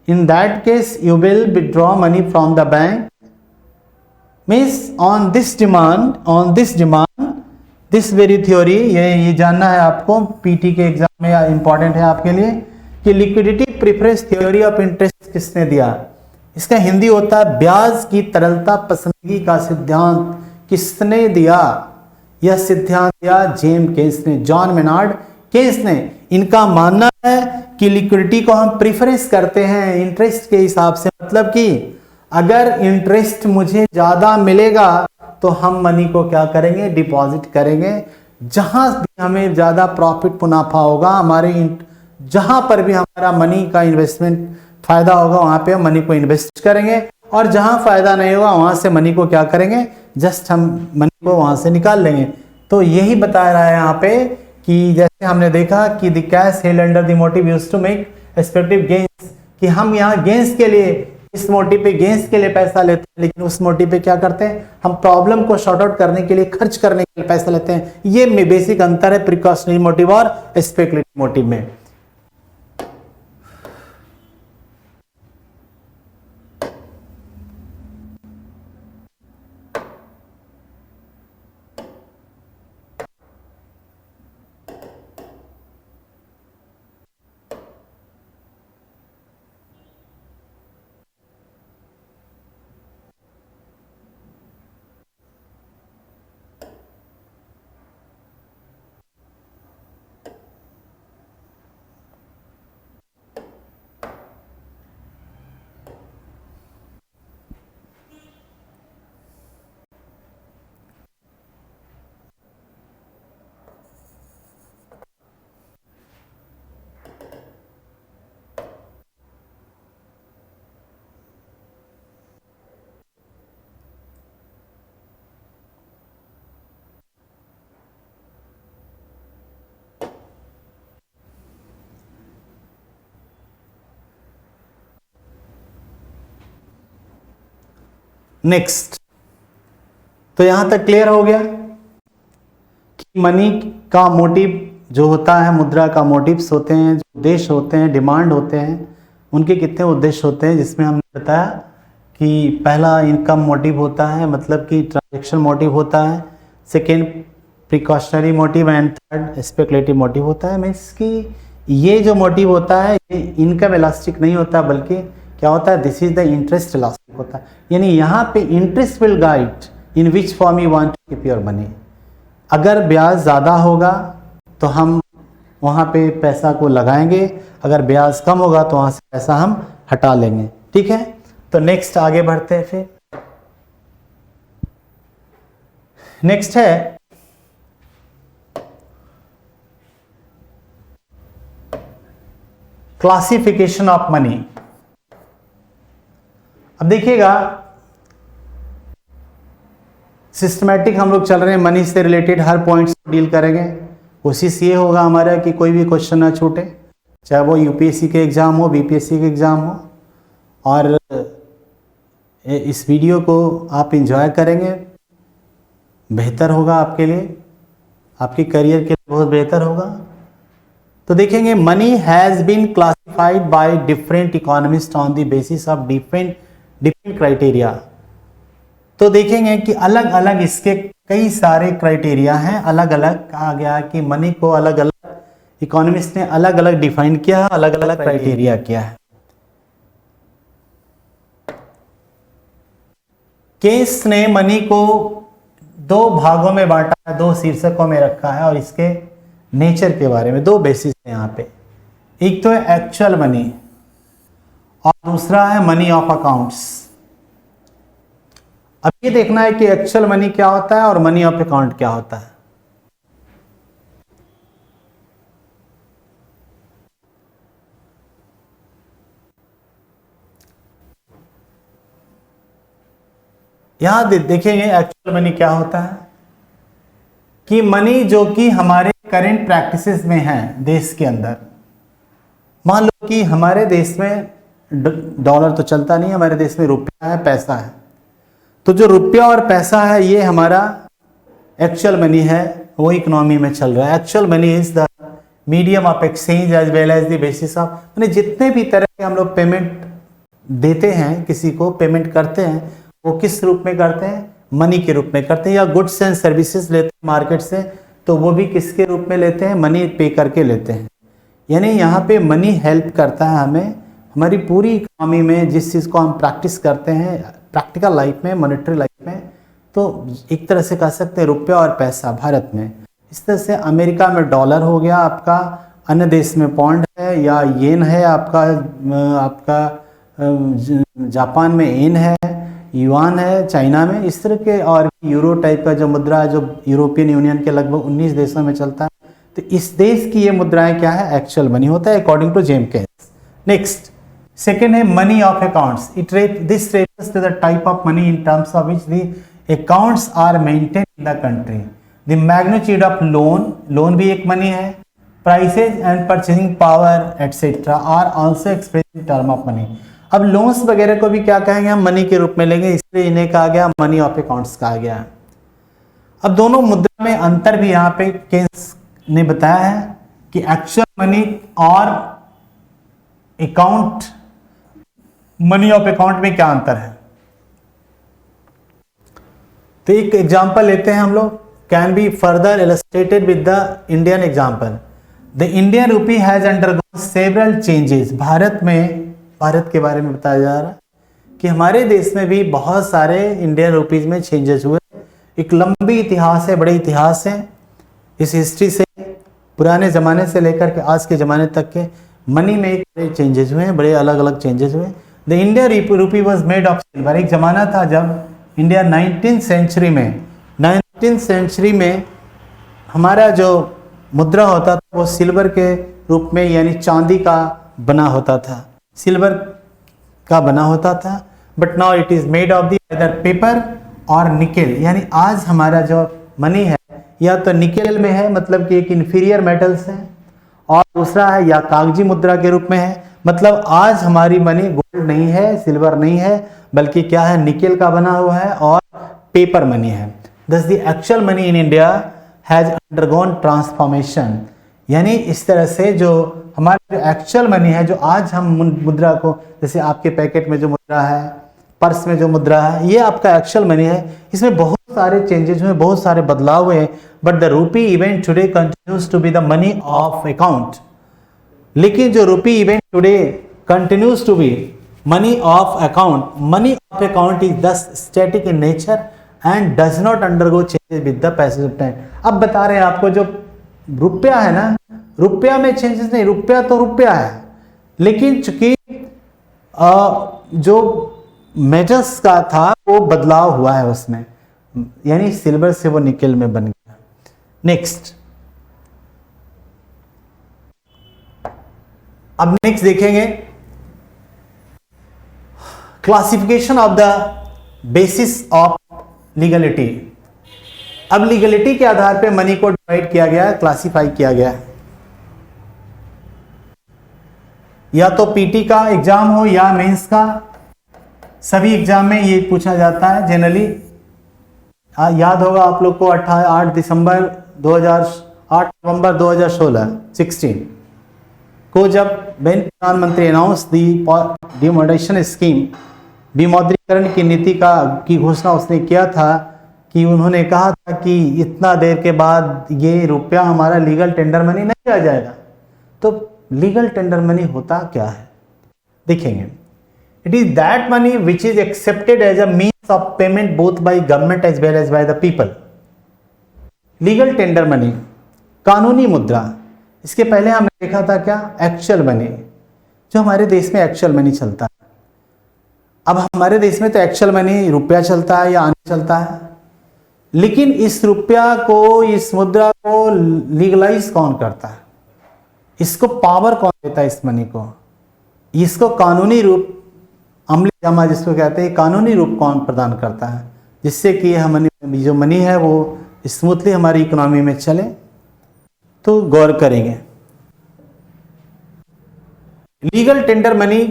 in that case you will withdraw money from the bank. Means on this demand this very theory, ये जानना है आपको, PT के exam में important है आपके लिए कि liquidity preference theory of interest किसने दिया। इसका हिंदी होता है ब्याज की तरलता पसंदगी का सिद्धांत किसने दिया। यह सिद्धांत दिया जेम्स केन्स ने, जॉन मेनार्ड केन्स ने। इनका मानना है कि लिक्विडिटी को हम प्रेफरेंस करते हैं इंटरेस्ट के हिसाब से, मतलब कि अगर इंटरेस्ट मुझे ज्यादा मिलेगा तो हम मनी को क्या करेंगे, डिपॉजिट करेंगे। जहां भी हमें ज्यादा प्रॉफिट मुनाफा होगा, हमारे जहां पर भी हमारा मनी का इन्वेस्टमेंट फायदा होगा वहां पे हम मनी को इन्वेस्ट करेंगे, और जहां फायदा नहीं होगा वहां से मनी को क्या करेंगे, जस्ट हम मनी को वहां से निकाल लेंगे। तो यही बता रहा है यहाँ पे कि जैसे हमने देखा कि the cash held under the motive used to make expected gains, कि हम यहाँ गेन्स के लिए, इस मोटिव पे गेन्स के लिए पैसा लेते हैं, लेकिन उस मोटिव पे क्या करते हैं, हम प्रॉब्लम को शॉर्ट आउट करने के लिए, खर्च करने के लिए पैसा लेते हैं। ये बेसिक अंतर है प्रिकॉशनरी मोटिव और स्पेकुलेटिव मोटिव में। नेक्स्ट, तो यहां तक क्लियर हो गया कि मनी का मोटिव जो होता है, मुद्रा का मोटिव्स होते हैं, जो उद्देश्य होते हैं, डिमांड होते हैं, उनके कितने उद्देश्य होते हैं, जिसमें हमने बताया कि पहला इनकम मोटिव होता है, मतलब कि ट्रांजैक्शन मोटिव होता है, second precautionary motive and third speculative motive होता है। मीन्स कि ये जो मोटिव होता है ये इनकम इलास्टिक नहीं होता, बल्कि क्या होता है, this is the interest elastic होता है। यानी यहाँ पे interest will guide in which form you want to keep your money. अगर ब्याज ज़्यादा होगा तो हम वहाँ पे पैसा को लगाएंगे, अगर ब्याज कम होगा तो वहाँ से पैसा हम हटा लेंगे। ठीक है, तो नेक्स्ट आगे बढ़ते हैं। फिर नेक्स्ट है क्लासिफिकेशन ऑफ मनी। अब देखिएगा, सिस्टमैटिक हम लोग चल रहे हैं, मनी से रिलेटेड हर पॉइंट्स को डील करेंगे। कोशिश ये होगा हमारा कि कोई भी क्वेश्चन ना छूटे, चाहे वो यूपीएससी के एग्ज़ाम हो, बीपीएससी के एग्ज़ाम हो। और इस वीडियो को आप एंजॉय करेंगे, बेहतर होगा आपके लिए, आपके करियर के लिए बहुत बेहतर होगा। तो देखेंगे, money has been classified by different economist on the basis of different criteria. तो देखेंगे कि अलग अलग इसके कई सारे क्राइटेरिया हैं, अलग अलग कहा गया कि मनी को अलग अलग इकोनॉमिस्ट ने अलग अलग डिफाइन किया है, अलग अलग क्राइटेरिया किया है। केन्स ने मनी को दो भागों में बांटा है, दो शीर्षकों में रखा है, और इसके नेचर के बारे में दो बेसिस है यहाँ पे। एक तो है एक्चुअल मनी और दूसरा है मनी ऑफ अकाउंट्स। अब ये देखना है कि एक्चुअल मनी क्या होता है और मनी ऑफ अकाउंट क्या होता है। यहां देखेंगे एक्चुअल मनी क्या होता है, कि मनी जो कि हमारे करंट प्रैक्टिसेस में है देश के अंदर। मान लो कि हमारे देश में डॉलर तो चलता नहीं, हमारे देश में रुपया है, पैसा है। तो जो रुपया और पैसा है ये हमारा एक्चुअल मनी है, वो इकोनॉमी में चल रहा है। Actual money is the medium of exchange as well as the basis of, यानी जितने भी तरह के हम लोग पेमेंट देते हैं, किसी को पेमेंट करते हैं, वो किस रूप में करते हैं? मनी के रूप में करते हैं। या गुड्स एंड सर्विसेज लेते हैं मार्केट से, तो वो भी किसके रूप में लेते हैं? मनी पे करके लेते हैं। यानी यहाँ पे मनी हेल्प करता है हमें हमारी पूरी इकोनॉमी में, जिस चीज़ को हम प्रैक्टिस करते हैं प्रैक्टिकल लाइफ में, मॉनेटरी लाइफ में। तो एक तरह से कह सकते हैं रुपया और पैसा भारत में, इस तरह से अमेरिका में डॉलर हो गया आपका, अन्य देश में पौंड है या येन है आपका जापान में येन है, युआन है चाइना में, इस तरह के और यूरो टाइप का जो मुद्रा है जो यूरोपियन यूनियन के लगभग 19 देशों में चलता है। तो इस देश की ये मुद्राएं क्या है? एक्चुअल मनी होता है according to James Keynes. Next second है money of accounts. This refers to the type of money in terms of which the accounts are maintain in the country. The magnitude of loan भी एक money है। Prices and purchasing power etcetera are also express in term of money. अब loans वगैरह को भी क्या कहेंगे? हम मनी के रूप में लेंगे, इसलिए इन्हें कहा गया मनी ऑफ अकाउंट्स कहा गया। अब दोनों मुद्रा में अंतर भी यहाँ पे केन्स ने बताया है कि एक्चुअल मनी और अकाउंट, मनी ऑफ अकाउंट में क्या अंतर है। तो एक एग्जांपल लेते हैं हम लोग, can be further illustrated with the Indian example. The Indian rupee has undergone several changes. Bharat के बारे में बताया जा रहा है कि हमारे देश में भी बहुत सारे इंडियन रुपीज में चेंजेस हुए। एक लंबी इतिहास है, बड़े इतिहास है इस हिस्ट्री से, पुराने ज़माने से लेकर के आज के ज़माने तक के मनी में एक बड़े चेंजेस हुए हैं, बड़े अलग अलग चेंजेस हुए। The Indian rupee was made of silver. एक ज़माना था जब इंडिया 19th सेंचुरी में हमारा जो मुद्रा होता था वो सिल्वर के रूप में यानी चांदी का बना होता था, सिल्वर का बना होता था। But now it is made of the either paper और निकेल। यानी आज हमारा जो मनी है या तो निकेल में है, मतलब कि एक इन्फीरियर मेटल्स है, और दूसरा है या कागजी मुद्रा के रूप में है, मतलब आज हमारी मनी गोल्ड नहीं है, सिल्वर नहीं है, बल्कि क्या है? निकेल का बना हुआ है और पेपर मनी है। दस the actual money in India has undergone transformation. यानी इस तरह से जो हमारा जो एक्चुअल मनी है, जो आज हम मुद्रा को, जैसे आपके पैकेट में जो मुद्रा है, पर्स में जो मुद्रा है, ये आपका एक्चुअल मनी है। इसमें बहुत सारे चेंजेस हुए, बहुत सारे बदलाव हुए, but the rupee event today continues to be the money of account. लेकिन जो rupee event today continues to be money of account, money of account is thus static in nature and does not undergo changes with the passage of time. अब बता रहे हैं आपको, जो रुपया है ना, रुपया में चेंजेस नहीं, रुपया तो रुपया है, लेकिन चूंकि जो मेटल्स का था वो बदलाव हुआ है उसमें, यानी सिल्वर से वो निकेल में बन गया। नेक्स्ट, अब नेक्स्ट देखेंगे classification of the basis of legality. अब लीगलिटी के आधार पे मनी को डिवाइड किया गया, क्लासिफाई किया गया। या तो पीटी का एग्जाम हो या मेंस का, सभी एग्जाम में ये पूछा जाता है जनरली। याद होगा आप लोग को 8 नवंबर 2016 को जब प्रधानमंत्री अनाउंस दी डिमोनेटाइजेशन स्कीम, विमुद्रीकरण की नीति की घोषणा उसने किया था, कि उन्होंने कहा था कि इतना देर के बाद ये रुपया हमारा लीगल टेंडर मनी नहीं आ जाएगा। तो लीगल टेंडर मनी होता क्या है देखेंगे। It is that money which is accepted as a means of payment both by government as well as by the people. Legal tender money, कानूनी मुद्रा। इसके पहले हमने देखा था क्या? एक्चुअल मनी, जो हमारे देश में एक्चुअल मनी चलता है। अब हमारे देश में तो एक्चुअल मनी रुपया चलता है या आना चलता है, लेकिन इस रुपया को, इस मुद्रा को लीगलाइज कौन करता है? इसको पावर कौन देता है इस मनी को? इसको कानूनी रूप, अमली जमा जिसको कहते हैं, कानूनी रूप कौन प्रदान करता है, जिससे कि यह जो मनी है वो स्मूथली हमारी इकोनॉमी में चले। तो गौर करेंगे। लीगल टेंडर मनी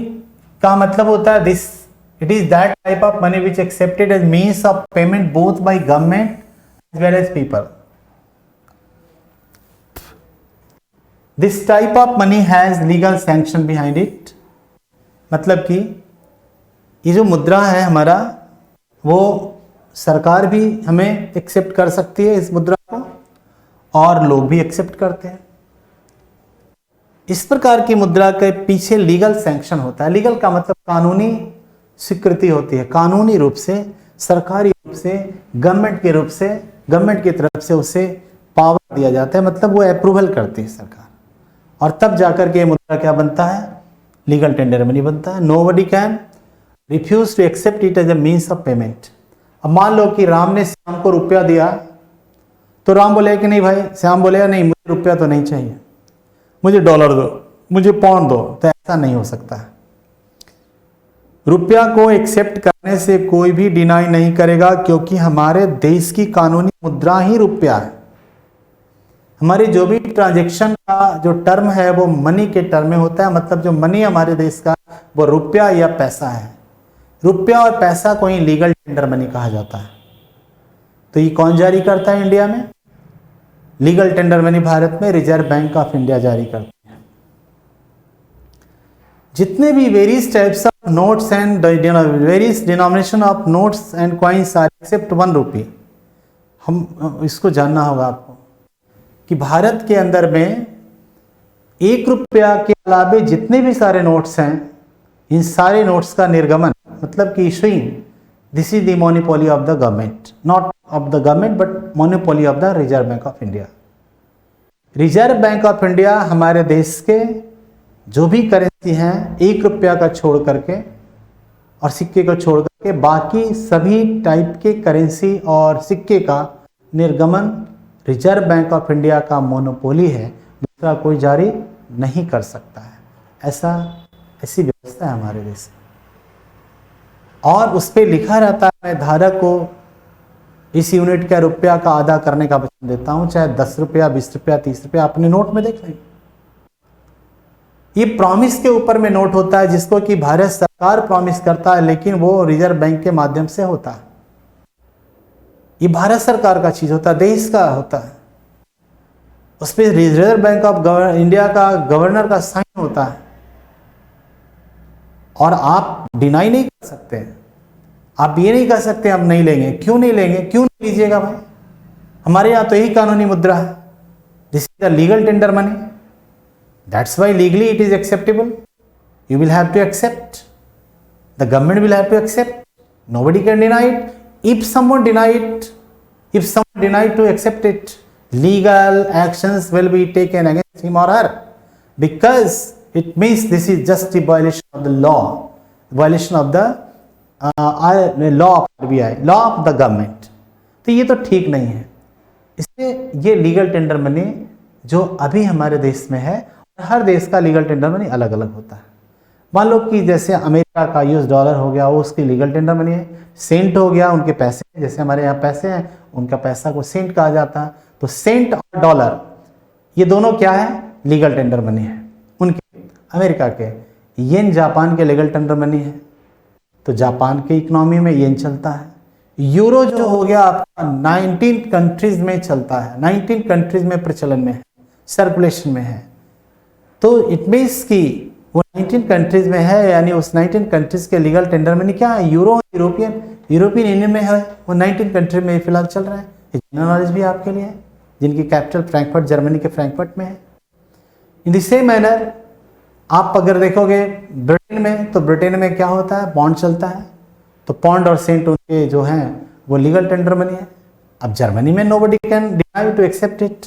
का मतलब होता है this, it is that type of money which accepted as means of payment both by government as well as people. This type of money has legal sanction behind it. मतलब कि ये जो मुद्रा है हमारा, वो सरकार भी हमें एक्सेप्ट कर सकती है इस मुद्रा को, और लोग भी एक्सेप्ट करते हैं। इस प्रकार की मुद्रा के पीछे लीगल सैंक्शन होता है। लीगल का मतलब कानूनी स्वीकृति होती है, कानूनी रूप से, सरकारी रूप से, गवर्नमेंट के रूप से, गवर्नमेंट की तरफ से उसे पावर दिया जाता है, मतलब वो अप्रूवल करती है सरकार, और तब जाकर के मुद्रा क्या बनता है, लीगल टेंडर मनी बनता है। Nobody can refuse to accept it as a means of payment. अब मान लो कि राम ने श्याम को रुपया दिया, तो राम बोलेगा कि नहीं भाई, श्याम बोलेगा नहीं मुझे रुपया तो नहीं चाहिए, मुझे डॉलर दो, मुझे पाउंड दो। तो ऐसा नहीं हो सकता है। रुपया को एक्सेप्ट करने से कोई भी डिनाई नहीं करेगा, क्योंकि हमारे देश की कानूनी मुद्रा ही रुपया है। हमारी जो भी ट्रांजैक्शन का जो टर्म है वो मनी के टर्म में होता है, मतलब जो मनी हमारे देश का वो रुपया या पैसा है। रुपया और पैसा को ही लीगल टेंडर मनी कहा जाता है। तो ये कौन जारी करता है इंडिया में? लीगल टेंडर मनी भारत में रिजर्व बैंक ऑफ इंडिया जारी करती है। जितने भी various types of notes and various denomination of notes and coins are accept 1 rupee. हम इसको जानना होगा आपको कि भारत के अंदर में 1 रुपया के अलावा जितने भी सारे नोट्स हैं, इन सारे नोट्स का निर्गमन, मतलब कि issuing, this is the monopoly of the government, not of the government but monopoly of the reserve bank of India. Reserve bank of India हमारे देश के जो भी करेंसी हैं 1 रुपया का छोड़ करके और सिक्के को छोड़ करके बाकी सभी टाइप के करेंसी और सिक्के का निर्गमन रिजर्व बैंक ऑफ इंडिया का मोनोपोली है, दूसरा कोई जारी नहीं कर सकता है। ऐसी व्यवस्था है हमारे देश में, और उस पर लिखा रहता है मैं धारक को इस यूनिट का रुपया का अदा करने का वचन देता हूं, चाहे 10 रुपया, 20 रुपया, 30 रुपया, अपने नोट में देख लेंगे। ये प्रॉमिस के ऊपर में नोट होता है, जिसको कि भारत सरकार प्रॉमिस करता है, लेकिन वो रिजर्व बैंक के माध्यम से होता है। ये भारत सरकार का चीज होता है, देश का होता है। उस पर रिजर्व बैंक ऑफ इंडिया का गवर्नर का साइन होता है, और आप डिनाई नहीं कर सकते। आप ये नहीं कह सकते हम नहीं लेंगे। क्यों नहीं लेंगे? क्यों नहीं लीजिएगा भाई? हमारे यहाँ तो यही कानूनी मुद्रा है, this is the legal tender money, that's why legally it is acceptable. You will have to accept, the government will have to accept, nobody can deny it. If someone denied to accept it, legal actions will be taken against him or her, because it means this is just a violation of the law, violation of the law of RBI, law of the government। तो ये तो ठीक नहीं है। इसलिए ये legal tender money जो अभी हमारे देश में है, हर देश का लीगल टेंडर मनी अलग अलग होता है। मान लो कि जैसे अमेरिका का यूएस डॉलर हो गया, वो उसकी लीगल टेंडर मनी है। सेंट हो गया, उनके पैसे, जैसे हमारे यहाँ पैसे हैं, उनका पैसा को सेंट कहा जाता है। तो सेंट और डॉलर ये दोनों क्या है? लीगल टेंडर मनी है उनके। अमेरिका के येन जापान के लीगल टेंडर मनी है, तो जापान के इकोनॉमी में येन चलता है। यूरो जो हो गया आपका 19 कंट्रीज में चलता है, 19 कंट्रीज में प्रचलन में है, सर्कुलेशन में है। तो इट मीन्स कि वो 19 कंट्रीज में है, यानी उस 19 कंट्रीज के लीगल टेंडर मनी क्या है? यूरो, यूरोपियन यूनियन में है, वो 19 कंट्री में फिलहाल चल रहा है। जनरल नॉलेज भी आपके लिए है, जिनकी कैपिटल फ्रैंकफर्ट, जर्मनी के फ्रैंकफर्ट में है। इन द सेम मैनर आप अगर देखोगे ब्रिटेन में, तो ब्रिटेन में क्या होता है? पॉन्ड चलता है। तो पॉन्ड और सेंट उनके जो हैं वो लीगल टेंडर मनी है। अब जर्मनी में nobody can deny to accept it,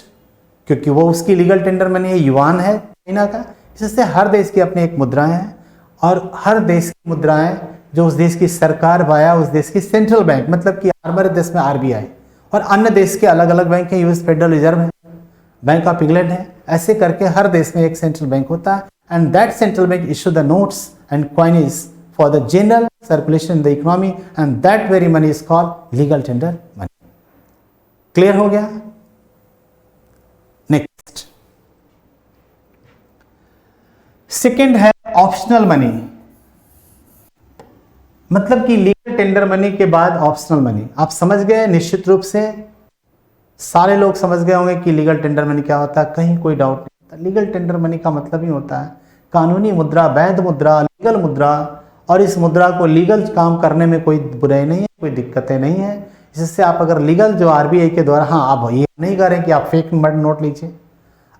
क्योंकि वो उसकी लीगल टेंडर मनी है, युआन है चाइना का। इससे हर देश की अपनी एक मुद्राएं हैं, और हर देश की मुद्राएं जो उस देश की सरकार वाया उस देश की सेंट्रल बैंक, मतलब कि हमारे देश में आरबीआई, और अन्य देश के अलग अलग बैंक हैं, यूएस फेडरल रिजर्व है, बैंक ऑफ इंग्लैंड है। ऐसे करके हर देश में एक सेंट्रल बैंक होता है, and that central bank issue the notes and coinage for the general circulation in the economy, and that very money is called legal tender money. Clear हो गया? नेक्स्ट, सेकंड है ऑप्शनल मनी, मतलब कि legal tender money के बाद optional money. आप समझ गए, निश्चित रूप से सारे लोग समझ गए होंगे कि लीगल टेंडर मनी क्या होता है, कहीं कोई डाउट नहीं होता। लीगल टेंडर मनी का मतलब ही होता है कानूनी मुद्रा, वैध मुद्रा, लीगल मुद्रा, और इस मुद्रा को लीगल काम करने में कोई बुराई नहीं है, कोई दिक्कतें नहीं है। इससे आप अगर लीगल जो आरबीआई के द्वारा, हाँ आप ये नहीं करें कि आप फेक नोट लीजिए।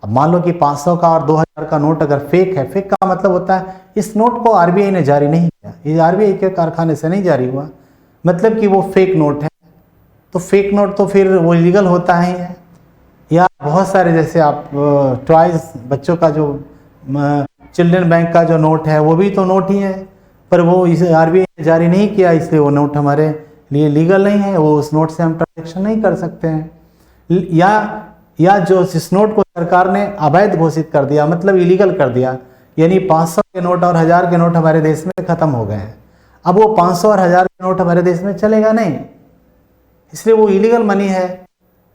अब मान लो कि 500 का और 2000 का नोट अगर फेक है, फेक का मतलब होता है इस नोट को आरबीआई ने जारी नहीं किया, ये आरबीआई के कारखाने से नहीं जारी हुआ, मतलब कि वो फेक नोट है। तो फेक नोट तो फिर वो इलीगल होता ही है। या बहुत सारे जैसे आप टॉयज, बच्चों का जो चिल्ड्रन बैंक का जो नोट है वो भी तो नोट ही है, पर वो इस आरबीआई ने जारी नहीं किया, इसलिए वो नोट हमारे लिए लीगल नहीं है, वो उस नोट से हम ट्रांजेक्शन नहीं कर सकते हैं। या जो इस नोट को सरकार ने अवैध घोषित कर दिया, मतलब इलीगल कर दिया, यानी 500 के नोट और 1000 के नोट हमारे देश में खत्म हो गए हैं। अब वो 500 और 1000 के नोट हमारे देश में चलेगा नहीं, इसलिए वो इलीगल मनी है,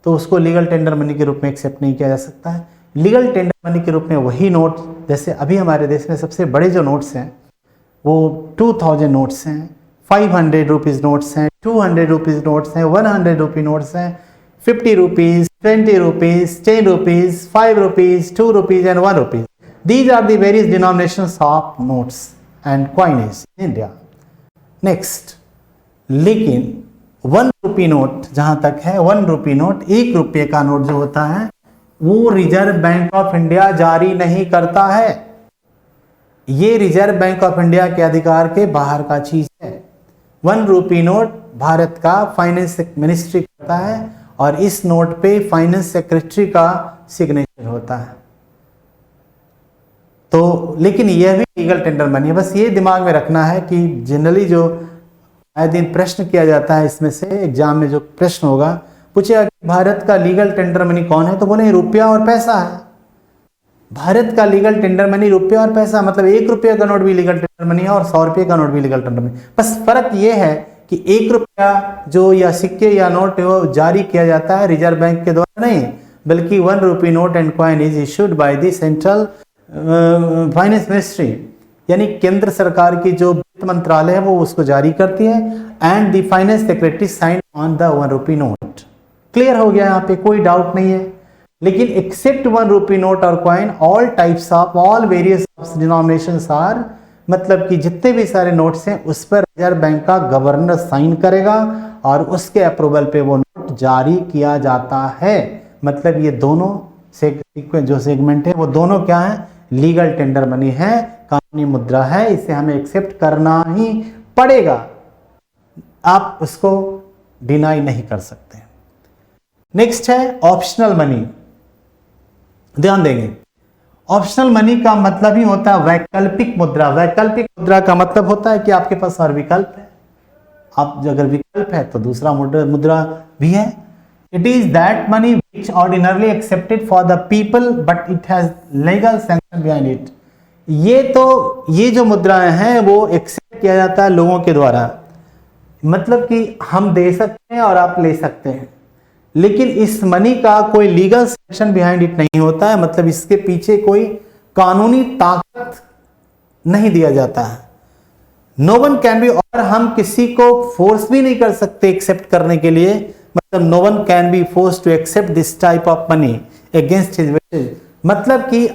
तो उसको लीगल टेंडर मनी के रूप में एक्सेप्ट नहीं किया जा सकता है। लीगल टेंडर मनी के रूप में वही नोट, जैसे अभी हमारे देश में सबसे बड़े जो नोट्स हैं वो 2000 नोट्स हैं, 500 रुपीज़ नोट्स हैं, 200 रुपीज़ नोट्स हैं, 100 रुपी नोट्स हैं, 50 rupees, 20 rupees, 10 rupees, 5 rupees, 2 rupees and 1 rupees. These are the various denominations of notes and coinage in India. Next, लेकिन 1 रुपी नोट जहां तक है, 1 रुपी नोट, 1 रुपये का नोट जो होता है वो रिजर्व बैंक ऑफ इंडिया जारी नहीं करता है। ये रिजर्व बैंक ऑफ इंडिया के अधिकार के बाहर का चीज है। 1 रुपी नोट भारत का फाइनेंस मिनिस्ट्री करता है और इस नोट पे फाइनेंस सेक्रेटरी का सिग्नेचर होता है। तो लेकिन यह भी लीगल टेंडर मनी है। बस ये दिमाग में रखना है कि जनरली जो आए दिन प्रश्न किया जाता है, इसमें से एग्जाम में जो प्रश्न होगा, पूछेगा कि भारत का लीगल टेंडर मनी कौन है, तो बोले रुपया और पैसा है। भारत का लीगल टेंडर मनी रुपया और पैसा, मतलब 1 रुपये का नोट भी लीगल टेंडर मनी है और 100 रुपये का नोट भी लीगल टेंडर मनी। बस फर्क ये है कि 1 रुपया जो या सिक्के या नोट वो जारी किया जाता है रिजर्व बैंक के द्वारा नहीं, बल्कि 1 rupee note and coin is issued by the central finance ministry, यानी केंद्र सरकार की जो वित्त मंत्रालय है वो उसको जारी करती है, and the finance secretary sign on the 1 rupee note. Clear हो गया, यहाँ पे कोई डाउट नहीं है। लेकिन एक्सेप्ट 1 रुपी नोट और coin, all types of, all various denominations are, मतलब कि जितने भी सारे नोट्स हैं उस पर रिजर्व बैंक का गवर्नर साइन करेगा और उसके अप्रूवल पे वो नोट जारी किया जाता है। मतलब ये दोनों जो सेगमेंट है वो दोनों क्या है, लीगल टेंडर मनी है, कानूनी मुद्रा है, इसे हमें एक्सेप्ट करना ही पड़ेगा, आप उसको डिनाई नहीं कर सकते। नेक्स्ट है ऑप्शनल मनी। ध्यान देंगे, ऑप्शनल मनी का मतलब ही होता है वैकल्पिक मुद्रा। वैकल्पिक मुद्रा का मतलब होता है कि आपके पास और विकल्प है, आप अगर विकल्प है तो दूसरा मुद्रा भी है। It is that money which ordinarily accepted for the people but it has legal sanction behind it. ये जो मुद्राएं हैं वो एक्सेप्ट किया जाता है लोगों के द्वारा, मतलब कि हम दे सकते हैं और आप ले सकते हैं, लेकिन इस मनी का कोई लीगल सैंक्शन बिहाइंड इट नहीं होता है, मतलब इसके पीछे कोई कानूनी ताकत नहीं दिया जाता है। नो वन कैन बी, और हम किसी को फोर्स भी नहीं कर सकते एक्सेप्ट करने के लिए, मतलब no one can be force to accept this type of money against his wishes. मतलब कि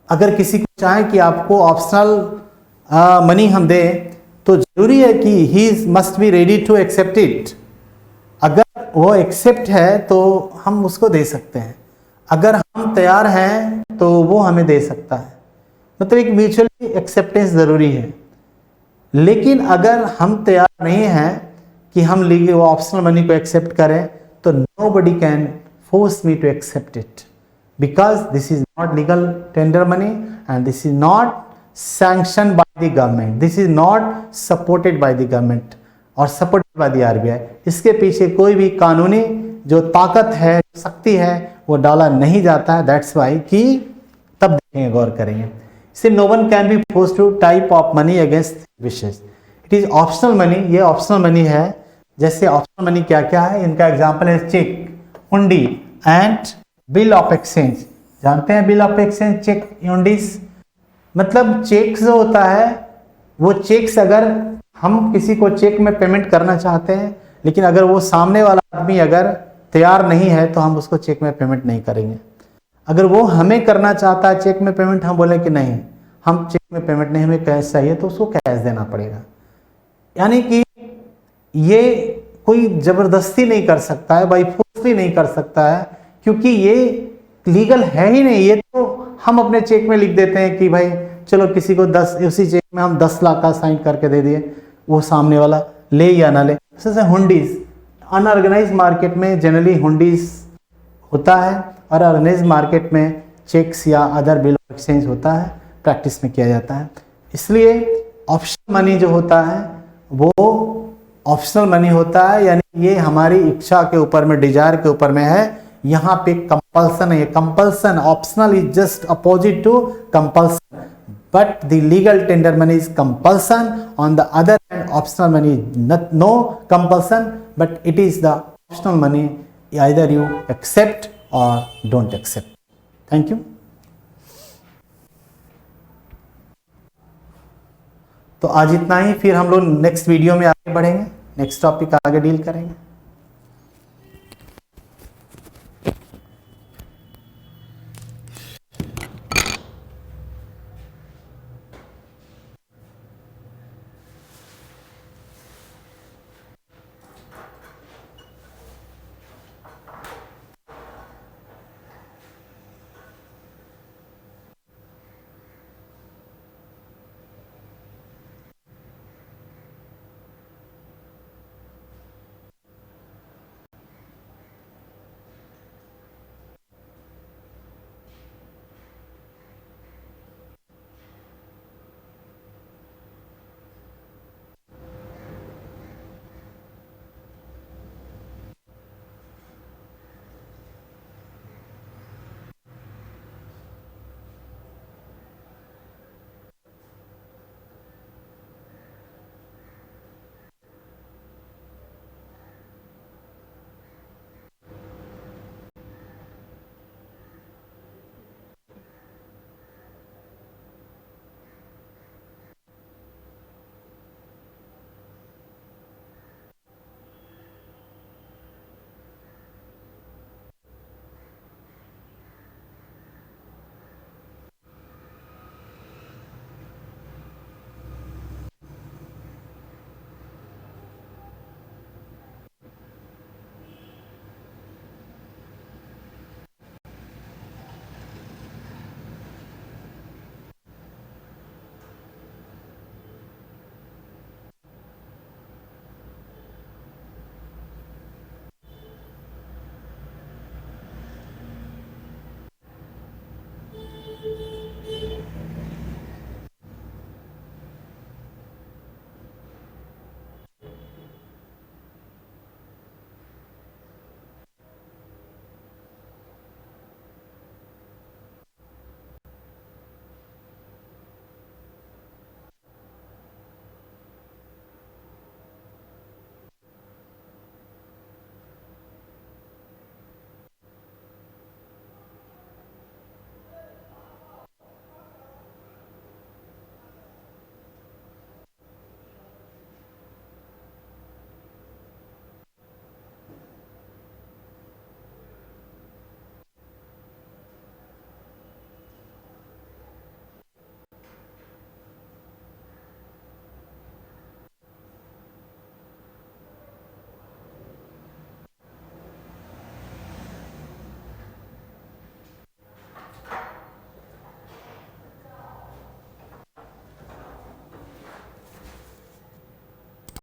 अगर किसी को चाहे कि आपको ऑप्शनल मनी हम दें, तो जरूरी है कि he must be ready to accept it. अगर वो एक्सेप्ट है तो हम उसको दे सकते हैं, अगर हम तैयार हैं तो वो हमें दे सकता है, मतलब एक म्यूचुअली एक्सेप्टेंस जरूरी है। लेकिन अगर हम तैयार नहीं हैं कि हम लीगल ऑप्शनल मनी को एक्सेप्ट करें, तो nobody can force me to accept it, because this is not legal tender money and this is not sanctioned by the government, this is not supported by the government और supported by the RBI। इसके पीछे कोई भी कानूनी जो ताकत है, शक्ति है, वो डाला नहीं जाता है। दैट्स वाई कि तब देखेंगे, गौर करेंगे। इसे no one can be forced to type of money against wishes. It is optional money, ये ऑप्शनल मनी है। जैसे ऑप्शनल मनी क्या क्या है, इनका एग्जाम्पल है चेक, हुंडी एंड बिल ऑफ एक्सचेंज। जानते हैं bill of exchange, cheque hundis, मतलब चेक जो होता है वो चेक्स, अगर हम किसी को चेक में पेमेंट करना चाहते हैं लेकिन अगर वो सामने वाला आदमी अगर तैयार नहीं है तो हम उसको चेक में पेमेंट नहीं करेंगे। अगर वो हमें करना चाहता है चेक में पेमेंट, हम बोले कि नहीं हम चेक में पेमेंट नहीं, हमें कैश चाहिए, तो उसको कैश देना पड़ेगा। यानी कि ये कोई ज़बरदस्ती नहीं कर सकता है, बाई फोर्सली नहीं कर सकता है, क्योंकि ये लीगल है ही नहीं। ये तो हम अपने चेक में लिख देते हैं कि भाई चलो किसी को 10, उसी चेक में हम 10 लाख का साइन करके दे दिए, वो सामने वाला ले या ना ले। जैसे हुंडीज, अनऑर्गेनाइज मार्केट में जनरली हुंडीज होता है और ऑर्गेनाइज मार्केट में चेक्स या अदर बिल ऑफ एक्सचेंज होता है, प्रैक्टिस में किया जाता है। इसलिए ऑप्शनल मनी जो होता है वो ऑप्शनल मनी होता है, यानी ये हमारी इच्छा के ऊपर में, डिजायर के ऊपर में है। यहाँ पे कंपल्सन है, compulsion, optional is just opposite to compulsion, but the legal tender money is compulsion. On the other hand optional money no compulsion, but it is the optional money, either you accept or don't accept. Thank you. तो आज इतना ही, फिर हम लोग next video में आगे बढ़ेंगे, next topic आगे डील करेंगे।